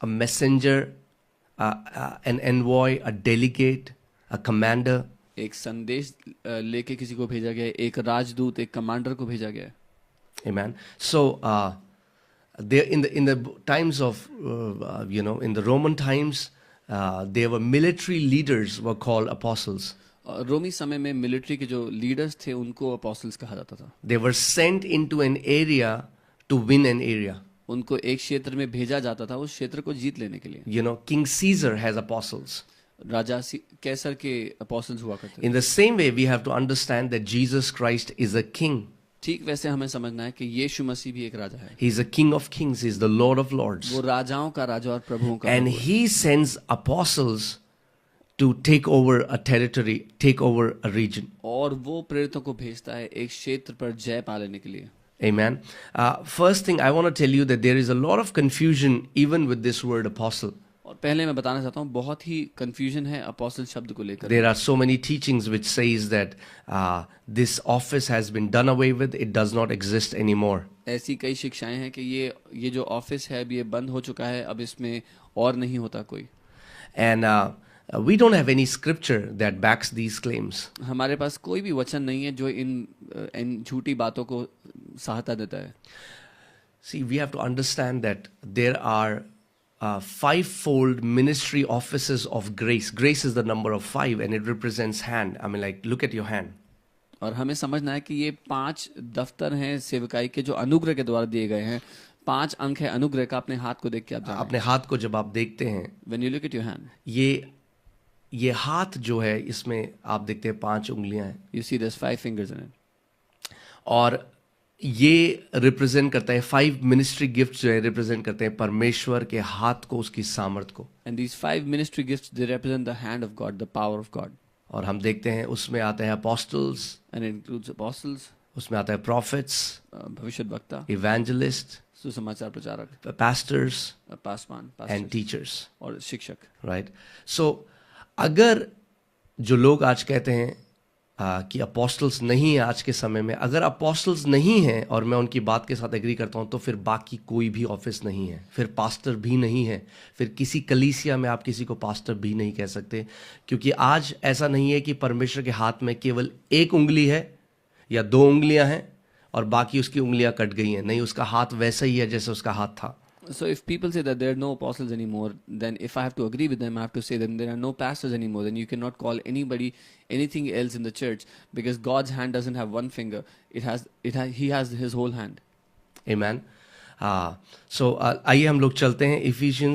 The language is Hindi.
a messenger, an envoy, a delegate, a commander. एक संदेश लेके किसी को भेजा गया है, एक राजदूत, एक कमांडर को भेजा गया है. Amen. So there in the times of in the Roman times, there were military leaders were called apostles. रोमी समय में मिलिट्री के जो लीडर्स थे उनको अपोस्टल्स कहा जाता था. They were sent into an area to win an area. उनको एक क्षेत्र में भेजा जाता था उस क्षेत्र को जीत लेने के लिए. King Caesar has apostles. राजा कैसर के अपोस्टल्स हुआ करते थे. In the same way, we have to understand that Jesus Christ is a king. ठीक वैसे हमें समझना है कि यीशु मसीह भी एक राजा है. He is a king of kings. He is the Lord of lords. वो राजाओं का राजा और प्रभुओं का. And he sends apostles to take over a territory, take over a region. और वो प्रेरितों को भेजता है एक क्षेत्र पर जय पा लेने के लिए. Amen. First thing I want to tell you that there is a lot of confusion even with this word apostle. और पहले मैं बताना चाहता हूँ बहुत ही कंफ्यूजन है अपोस्टल शब्द को लेकर. There are so many teachings which says that this office has been done away with. It does not exist anymore. ऐसी कई शिक्षाएं हैं कि ये जो ऑफिस है अब ये बंद हो चुका है, अब इसमें और नहीं होता कोई. And we don't have any scripture that backs these claims. हमारे पास कोई भी वचन नहीं है जो इन झूठी बातों को सहायता देता है. See, we have to understand that there are fivefold ministry offices of grace. Grace is the number of 5 and it represents hand. I mean, like, look at your hand. और हमें समझना है कि ये 5 दफ्तर हैं सेवकाई के जो अनुग्रह के द्वारा दिए गए हैं. 5 अंक है अनुग्रह का. अपने हाथ को देख के आप जानें. अपने हाथ को जब आप देखते हैं, When you look at your hand, ये हाथ जो है इसमें आप देखते हैं 5 उंगलियां हैं. you see there's 5 fingers in it. और ये रिप्रेजेंट करता है 5 मिनिस्ट्री गिफ्ट जो है रिप्रेजेंट करते हैं परमेश्वर के हाथ को, उसकी सामर्थ को. And these 5 ministry gifts they represent the hand of God, the power of God. और हम देखते हैं उसमें आते हैं apostles, And it includes apostles, उसमें आता है prophets, भविष्यद्वक्ता, evangelist, सुसमाचार प्रचारक, pastors पासवान, and teachers. और शिक्षक. Right? So अगर जो लोग आज कहते हैं कि apostles नहीं है आज के समय में, अगर apostles नहीं हैं और मैं उनकी बात के साथ एग्री करता हूं, तो फिर बाकी कोई भी ऑफिस नहीं है, फिर पास्टर भी नहीं है, फिर किसी कलीसिया में आप किसी को पास्टर भी नहीं कह सकते. क्योंकि आज ऐसा नहीं है कि परमेश्वर के हाथ में केवल 1 उंगली है या 2 उंगलियां हैं और बाकी उसकी उंगलियां कट गई हैं. नहीं, उसका हाथ वैसा ही है जैसे उसका हाथ था. So if people say that there are no apostles anymore, then if I have to agree with them, I have to say that there are no pastors anymore. Then you cannot call anybody anything else in the church because God's hand doesn't have one finger. He has his whole hand. Amen. So आइए हम लोग चलते हैं Ephesians